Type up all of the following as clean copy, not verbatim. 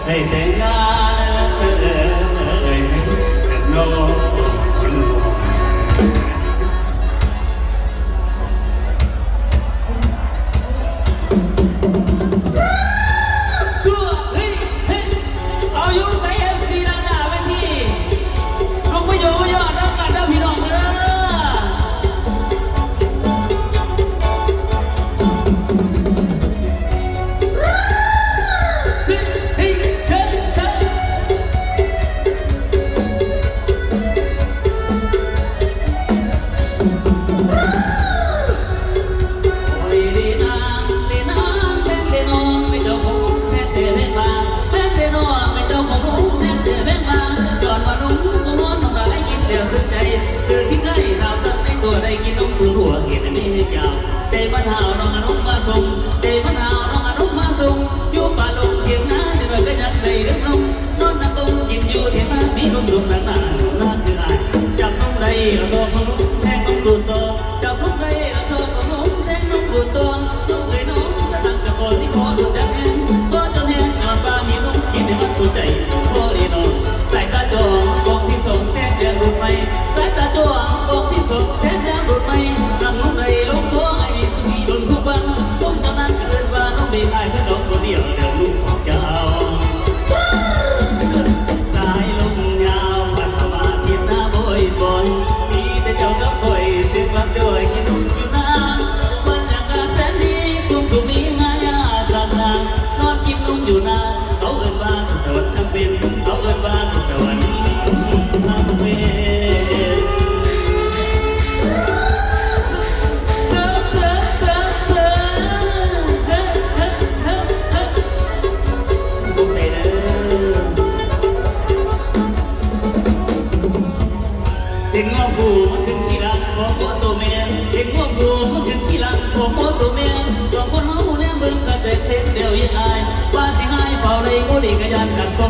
ให้แต่งงานกับน้องสู้เฮ้ยเฮ้ยเอาอยู่ใส่ MC ดังหน้าเวทีลูกไม่ยอมไม่ยอมน้ำกันนะพี่น้องเด้อ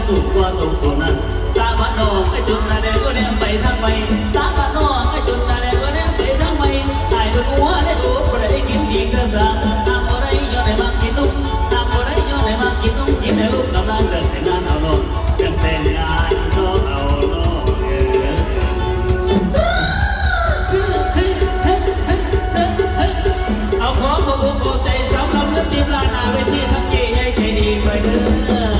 สุขว่าสุขตัวนั้นตาบ้านนอกไอ้จุดนาแดงก็แนมไปทางไปตาบ้านนอกไอ้จุดนาแดงก็แนมไปทางไปตายด้วยหัวได้โอ้ก็ได้กินอีกกระซังตามก็ได้ย้อนได้มากินนุ่มตามก็ได้ย้อนได้มากินนุ่มกินได้ลูกกำลังเดินแต่งานเอาโน่ยังแต่งงานน้องเอาโน่เอาขอขอบคุณขอบใจสำหรับเรื่องทีมลานาเวทีทั้งเย่ให้ใจดีไปเด้อเ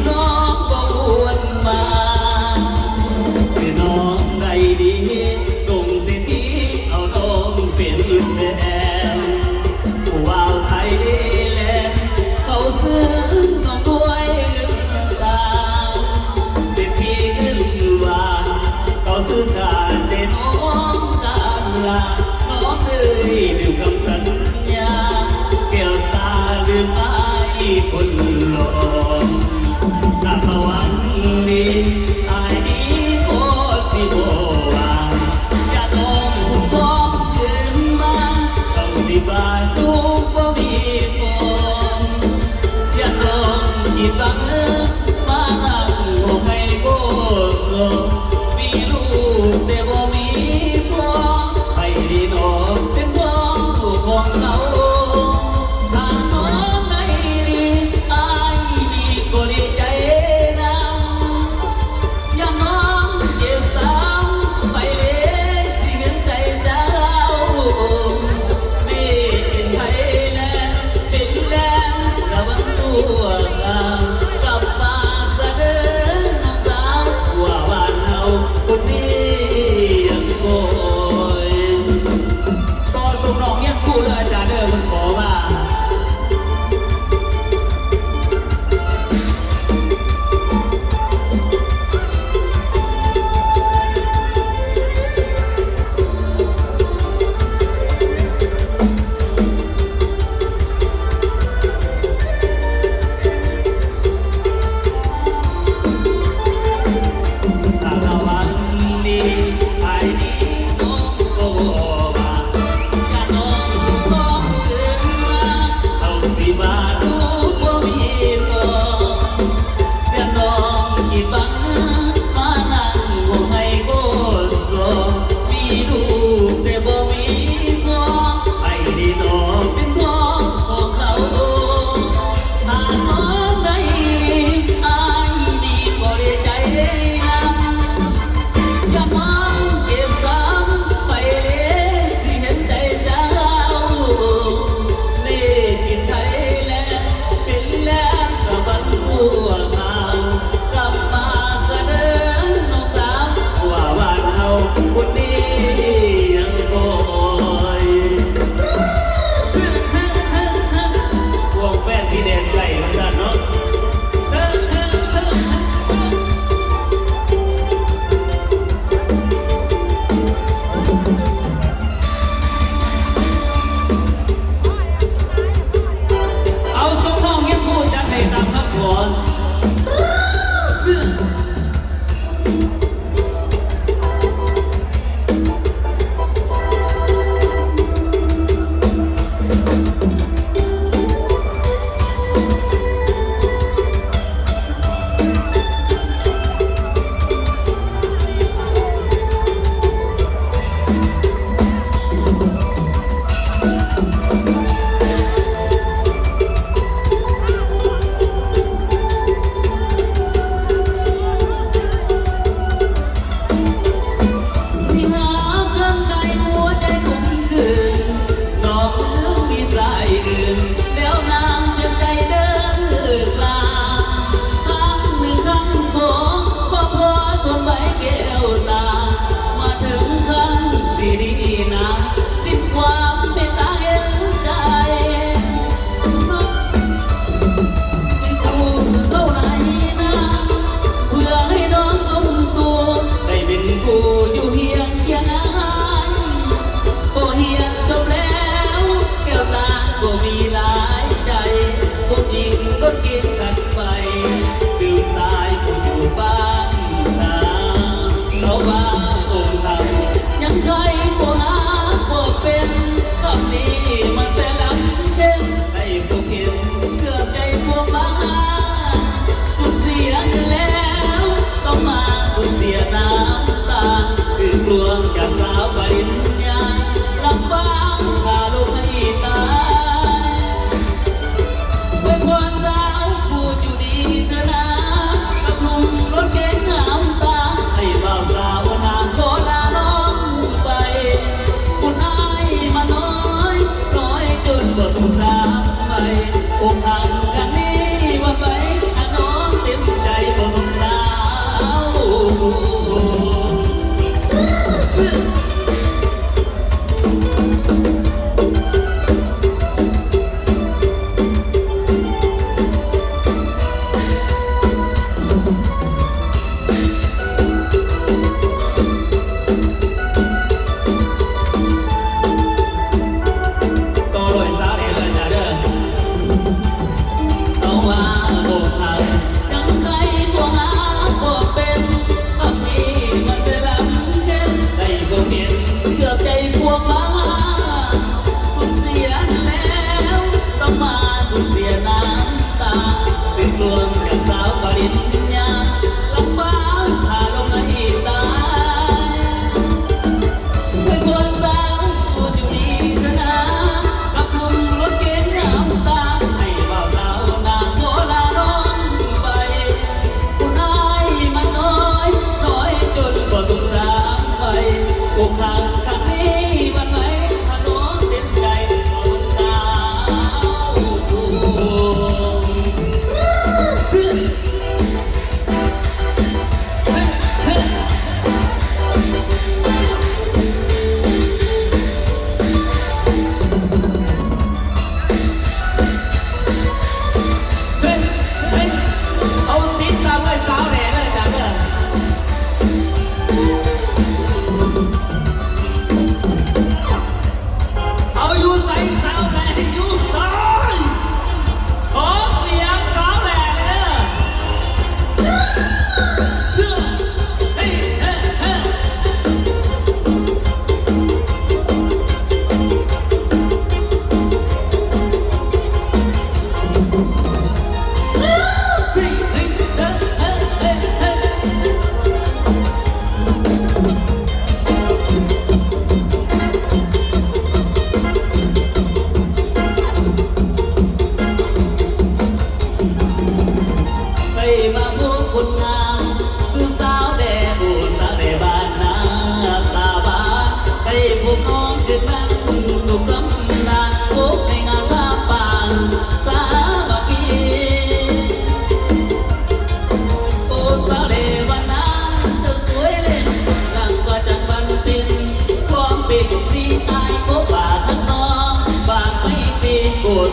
น้องก็วนมาคือน้องใดดีตรงเสียทีเอาน้องเป็นแฟนผู้ว่าวไทยแลนด์เขาซื้อน้องด้วยเงินตาเสียทีเงินว่าเขาซื้อการใจน้องการลาน้องเอ้ยลืมคำสัญญาแก้วตาลืมไอ้คนหลอก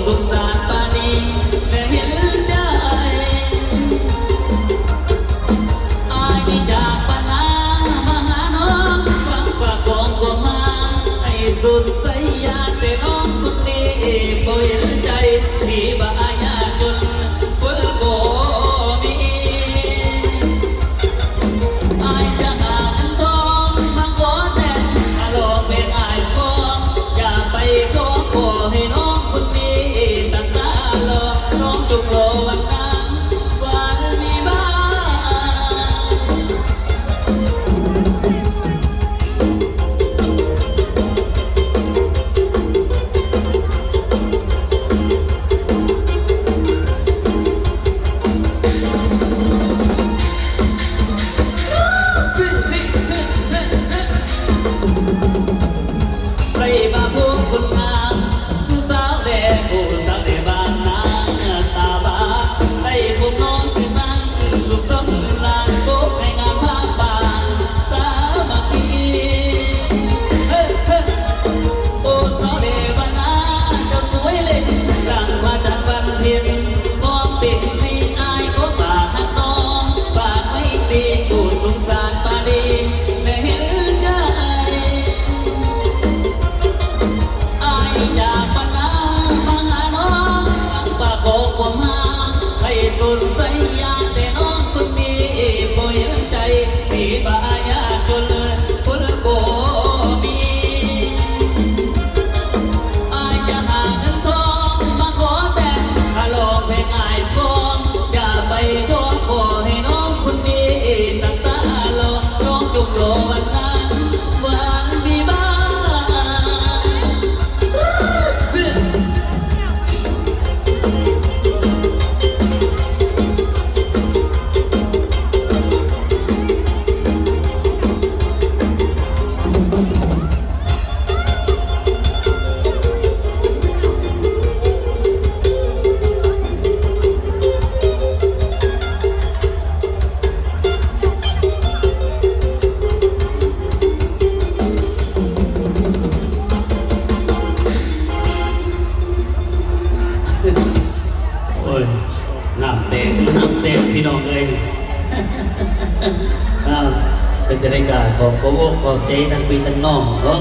สงสารปานีแต่เห็นใจอายนี่อยากปานามาหาน้องฟังปากของความมาให้สุดใสยาแต่น้องคนนี้บ่เห็นใจที่บ่อายาจนคนบ่มีอายจะหาเงินทองมาขอแต่งมาลองเป็นอายพออย่าไปขอให้น้องคนนี้จงรอวันนั้นวันมีบ้างไปมาพบคนงามสู้สาวแดงโอ้สาวแดงบ้านนาตาบ้าได้พบน้องที่นั่งสุขสำราญพบในงานผ้าป่าสามัคคีเฮ้เฮ้โอ้สาวแดงบ้านนาเจ้าสวยเล่นดังว่าจันทร์วันเพ็ญมองเป็นสีอายก็ฝากหักน้องฝากไม่ตีกูสงสารปาดีไม่เห็นใจอยากปานามาหาน้องฟังปากของความหาให้สดใสอยากแต่น้องคนนี้บ่เห็นใจมีบ่ายากจนคนบ่มีอายจะหาเงินทองมาขอแต่งถ้าลองเพลงอายพร้อมอย่าไปขอให้น้องคนนี้ตั้งตาลอน้องจงรอวันนั้นวันมีบ้างโอ้ยน้ำเต็มพี่น้องเลยเป็นจะได้การขอบใจทั้งพี่ทั้งน้องเนาะ